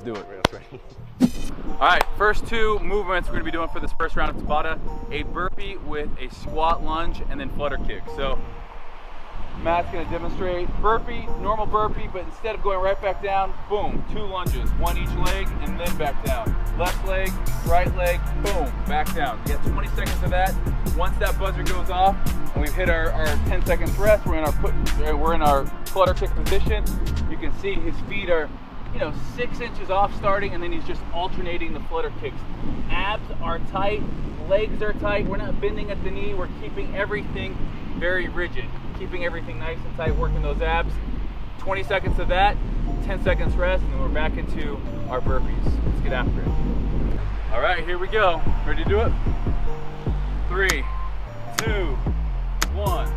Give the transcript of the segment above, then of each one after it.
Do it. That's right. All right, first two movements we're gonna be doing for this first round of Tabata: a burpee with a squat lunge and then flutter kick. So Matt's gonna demonstrate burpee, normal burpee, but instead of going right back down, boom, 2 lunges, 1 each leg and then back down. Left leg, right leg, boom, back down. You get 20 seconds of that. Once that buzzer goes off and we've hit our 10 seconds rest, we're in our flutter kick position. You can see his feet are 6 inches off starting, and then he's just alternating the flutter kicks. Abs are tight, legs are tight. We're not bending at the knee. We're keeping everything very rigid, keeping everything nice and tight, working those abs. 20 seconds of that, 10 seconds rest, and then we're back into our burpees. Let's get after it. All right, here we go. Ready to do it? 3, 2, 1.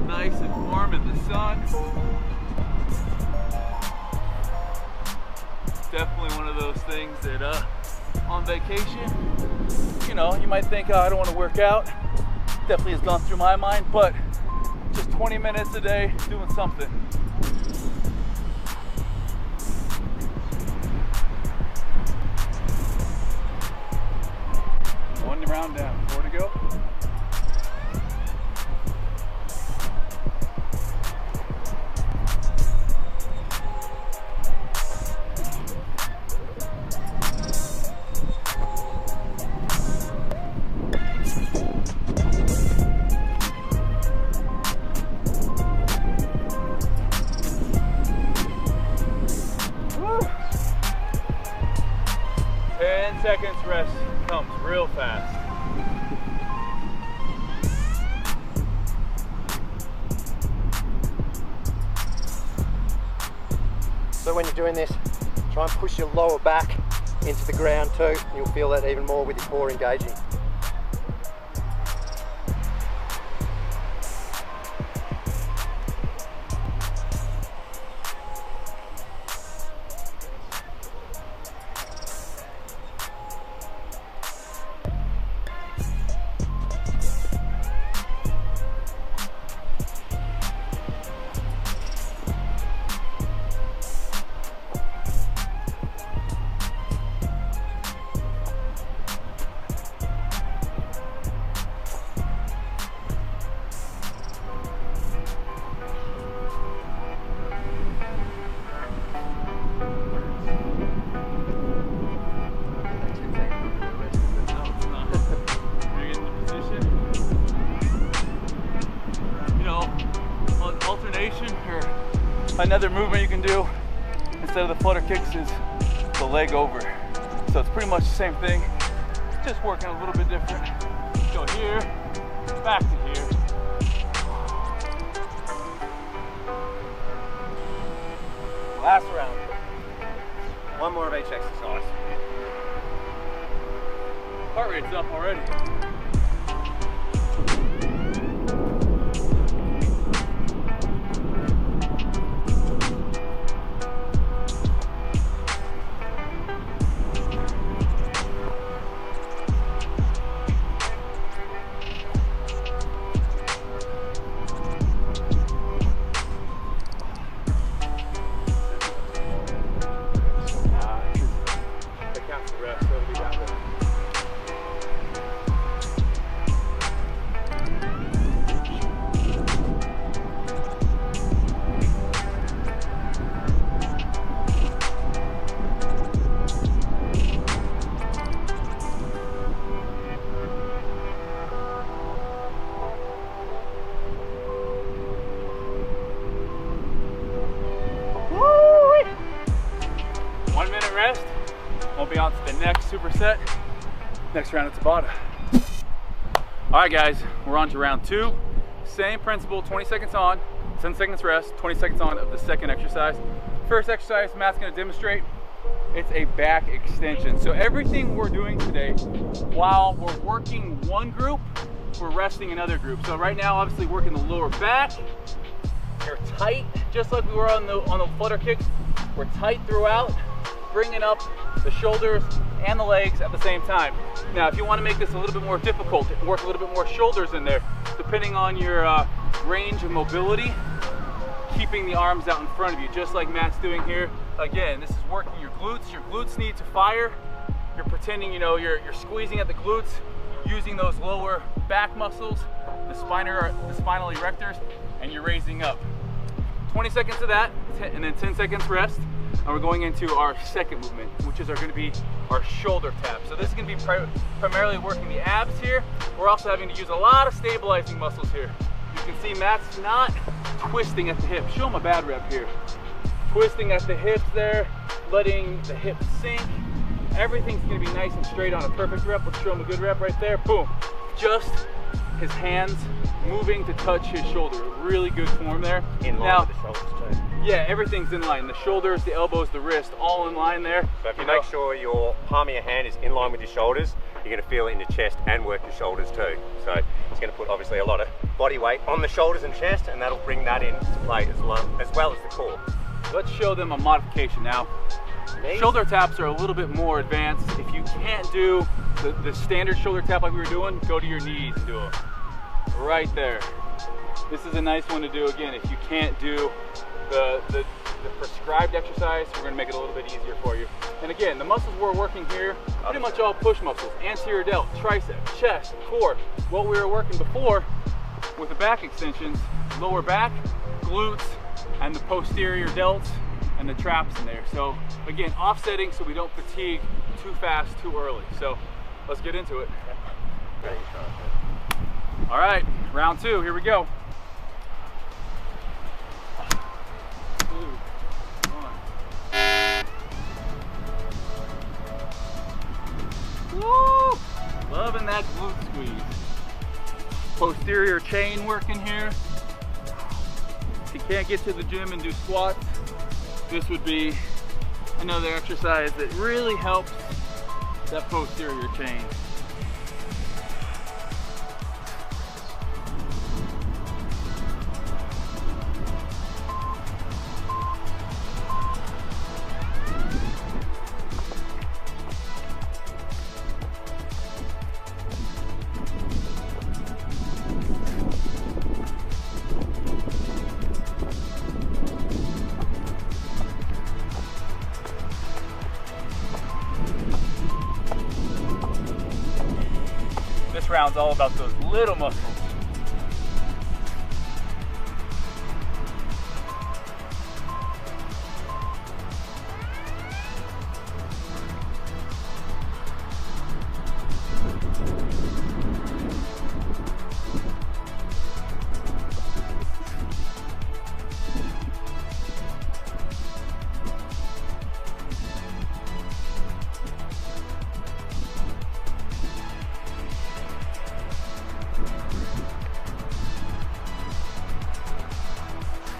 Nice and warm in the sun. It's definitely one of those things that on vacation, you might think, oh, I don't want to work out. Definitely has gone through my mind, but just 20 minutes a day doing something. One round down, 4 to go. Woo. 10 seconds rest comes real fast. So when you're doing this, try and push your lower back into the ground too. You'll feel that even more with your core engaging. Another movement you can do instead of the flutter kicks is the leg over. So it's pretty much the same thing, just working a little bit different. Go here, back to here. Last round. One more of each exercise. Heart rate's up already. Rest. We'll be on to the next superset, next round of Tabata. All right, guys, we're on to round 2. Same principle, 20 seconds on, 10 seconds rest, 20 seconds on of the second exercise. First exercise Matt's going to demonstrate, it's a back extension. So everything we're doing today, while we're working one group, we're resting another group. So right now, obviously working the lower back, you're tight, just like we were on the flutter kicks. We're tight throughout, bringing up the shoulders and the legs at the same time. Now, if you want to make this a little bit more difficult, work a little bit more shoulders in there, depending on your range of mobility, keeping the arms out in front of you, just like Matt's doing here. Again, this is working your glutes. Your glutes need to fire. You're pretending, you know, you're squeezing at the glutes, using those lower back muscles, the spinal erectors, and you're raising up. 20 seconds of that, and then 10 seconds rest. And we're going into our second movement, which is going to be our shoulder tap. So this is going to be primarily working the abs here. We're also having to use a lot of stabilizing muscles here. You can see Matt's not twisting at the hip. Show him a bad rep here. Twisting at the hips there, letting the hips sink. Everything's going to be nice and straight on a perfect rep. Let's show him a good rep right there. Boom. Just his hands moving to touch his shoulder. Really good form there. In line with the shoulders too. Yeah, everything's in line. The shoulders, the elbows, the wrist, all in line there. So if you make sure your palm of your hand is in line with your shoulders, you're going to feel it in your chest and work your shoulders too. So it's going to put obviously a lot of body weight on the shoulders and chest, and that'll bring that into play as well as the core. Let's show them a modification now. Shoulder taps are a little bit more advanced. If you can't do the standard shoulder tap like we were doing, go to your knees and do them. Right there. This is a nice one to do. Again, if you can't do the prescribed exercise, we're going to make it a little bit easier for you. And again, the muscles we're working here, pretty much all push muscles. Anterior delt, tricep, chest, core. What we were working before with the back extensions, lower back, glutes, and the posterior delts and the traps in there. So again, offsetting so we don't fatigue too fast, too early. So let's get into it. All right, round two, here we go. 2, 1. Woo! Loving that glute squeeze. Posterior chain working here. If you can't get to the gym and do squats, this would be another exercise that really helps that posterior chain. This round's all about those little muscles.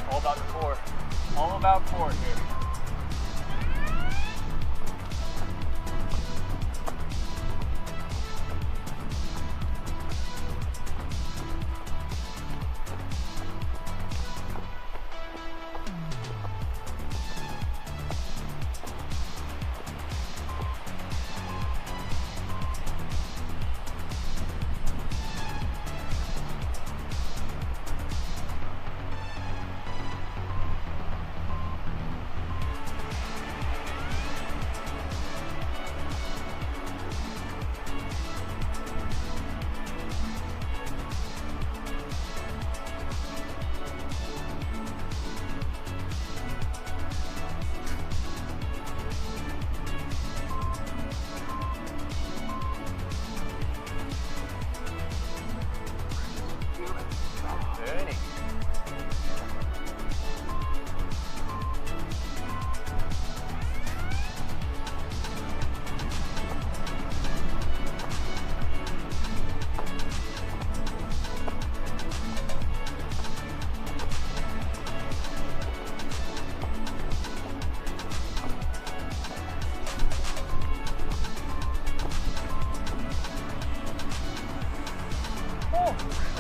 All about the core. All about core here.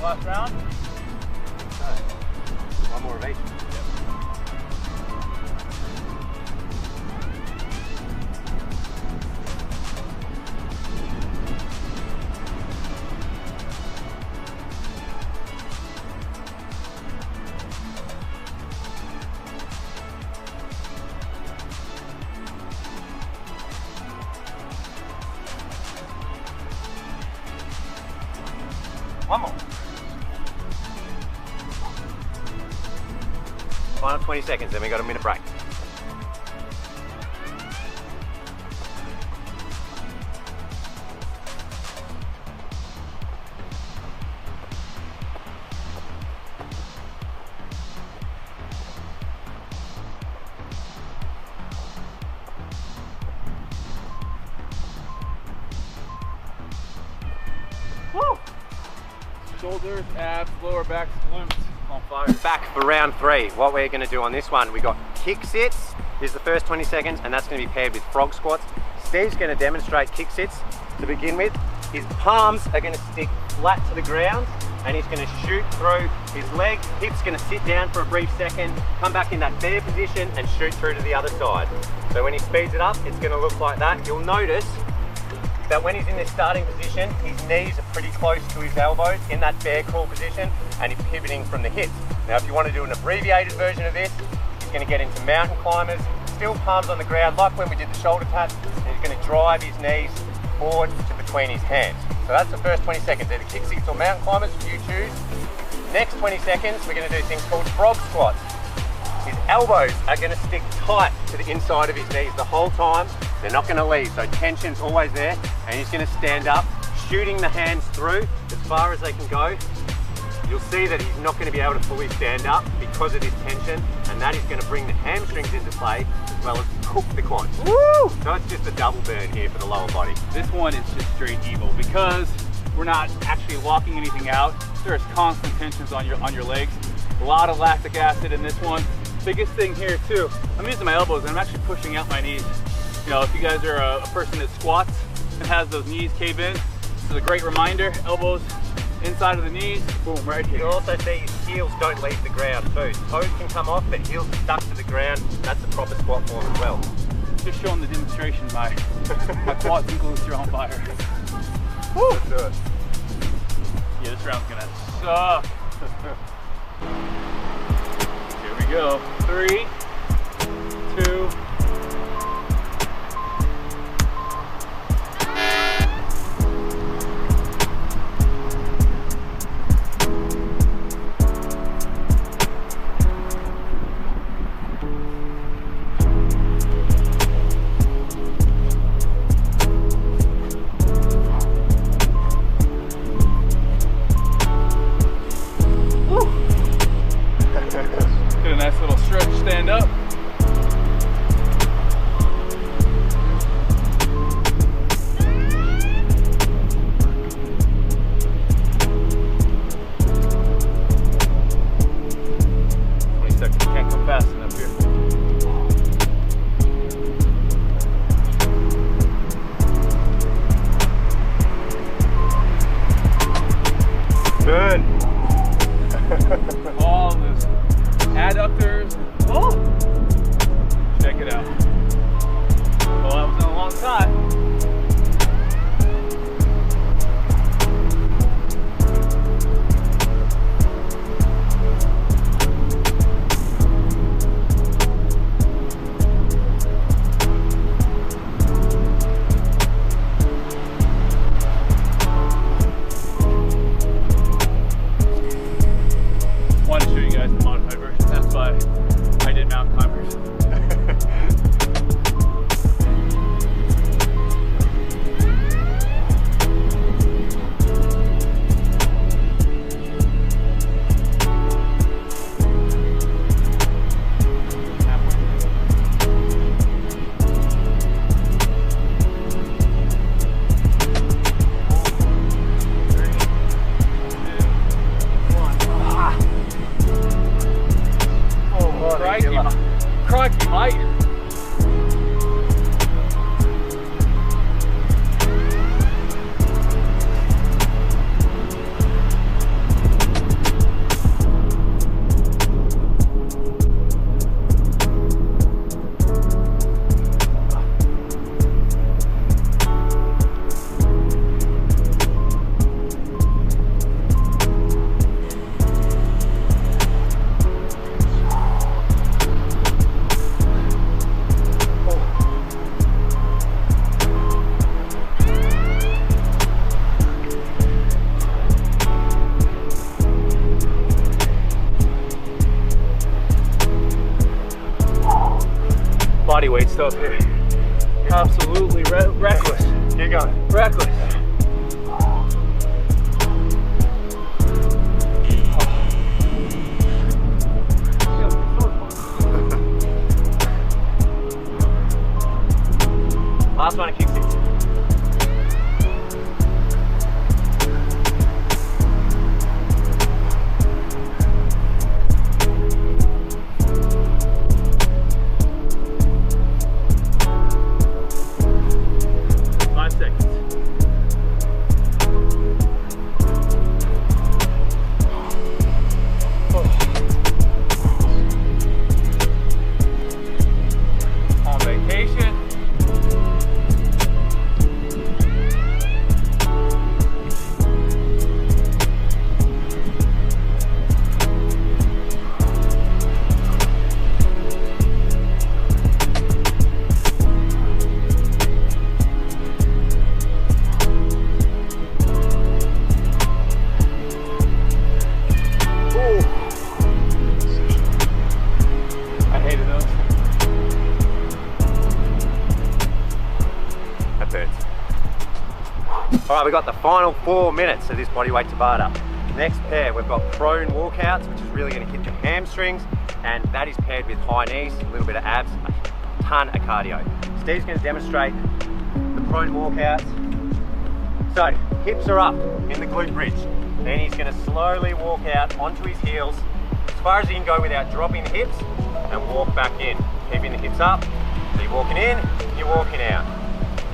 last round. One more of each. One more. Final 20 seconds, then we got a minute break. Woo! Shoulders, abs, lower back, glutes on fire. Back for round 3. What we're going to do on this one, we got kick sits. This is the first 20 seconds, and that's going to be paired with frog squats. Steve's going to demonstrate kick sits to begin with. His palms are going to stick flat to the ground, and he's going to shoot through his leg. Hips going to sit down for a brief second, come back in that bear position, and shoot through to the other side. So when he speeds it up, it's going to look like that. You'll notice that when he's in this starting position, his knees are pretty close to his elbows in that bear crawl position, and he's pivoting from the hips. Now, if you want to do an abbreviated version of this, he's going to get into mountain climbers, still palms on the ground, like when we did the shoulder taps, and he's going to drive his knees forward to between his hands. So that's the first 20 seconds. Either kick sits or mountain climbers, you choose. Next 20 seconds, we're going to do things called frog squats. His elbows are going to stick tight to the inside of his knees the whole time. They're not going to leave, so tension's always there, and he's going to stand up, shooting the hands through as far as they can go. You'll see that he's not going to be able to fully stand up because of this tension, and that is going to bring the hamstrings into play as well as cook the quads. Woo! So it's just a double burn here for the lower body. This one is just straight evil because we're not actually locking anything out. There's constant tensions on your legs. A lot of lactic acid in this one. Biggest thing here too, I'm using my elbows and I'm actually pushing out my knees. You know, if you guys are a person that squats and has those knees cave in, this is a great reminder. Elbows inside of the knees, boom, right here. You'll also see his heels don't leave the ground too. Toes can come off, but heels are stuck to the ground. That's the proper squat form as well. Just showing the demonstration, my quads and glutes are on fire. Woo! Let's do it. Yeah, this round's gonna suck. Here we go. 3, 2, get a nice little stretch, stand up. Can't come fast enough here. Good. All this adductors. Oh, check it out. Well, that was in a long time. Wanted to show you guys the modified version. That's why I did mountain climbers. body weight stuff here. Absolutely reckless. Keep going. Reckless. Last one, kick 6. All right, we've got the final 4 minutes of this bodyweight Tabata. Next pair, we've got prone walkouts, which is really going to hit your hamstrings, and that is paired with high knees, a little bit of abs, a ton of cardio. Steve's going to demonstrate the prone walkouts. So, hips are up in the glute bridge. Then he's going to slowly walk out onto his heels, as far as he can go without dropping the hips, and walk back in, keeping the hips up. So you're walking in, you're walking out.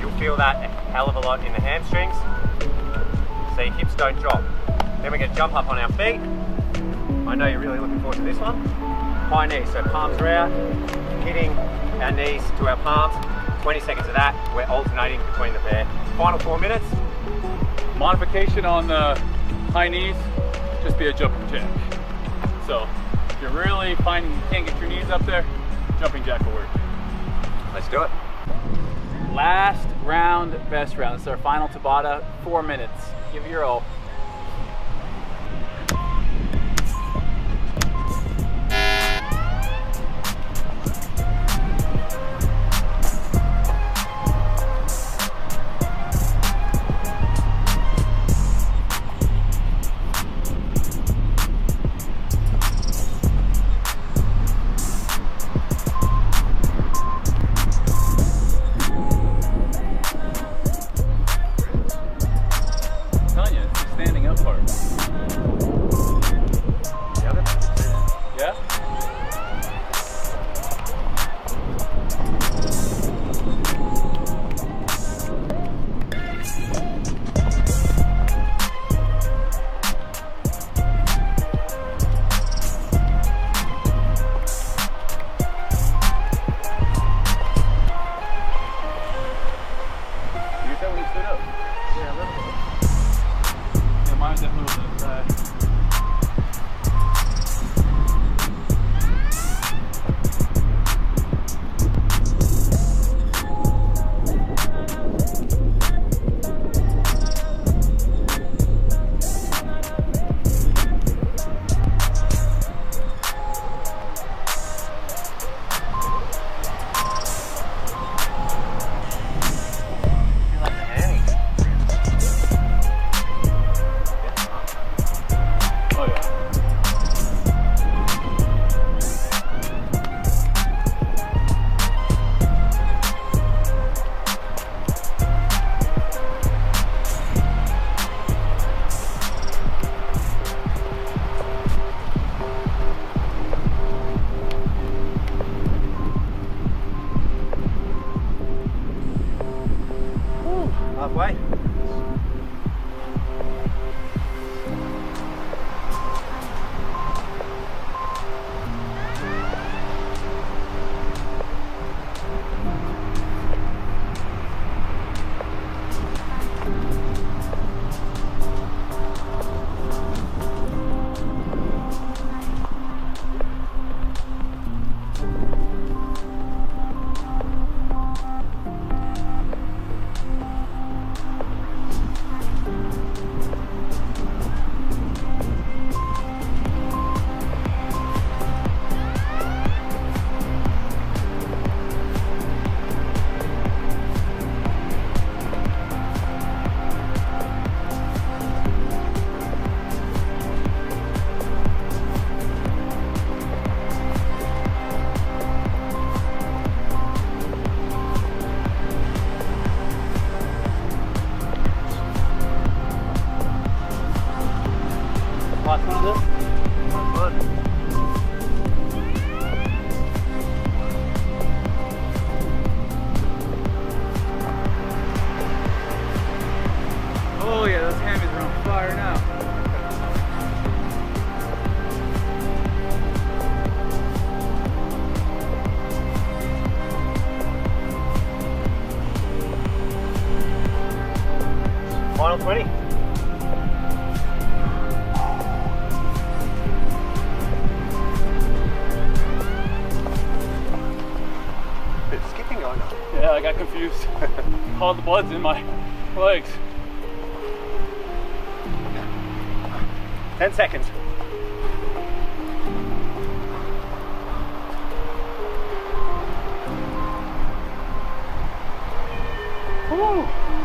You'll feel that a hell of a lot in the hamstrings, so your hips don't drop. Then we're going to jump up on our feet. I know you're really looking forward to this one. High knees, so palms are out, hitting our knees to our palms. 20 seconds of that, we're alternating between the pair. Final 4 minutes. Modification on the high knees, just be a jumping jack. So if you're really finding you can't get your knees up there, jumping jack will work. Let's do it. Last round, best round. This is our final Tabata, 4 minutes. Give it your all. Halfway. Final 20. Bit of skipping going on. Yeah, I got confused. All the blood's in my legs. 10 seconds. Woo!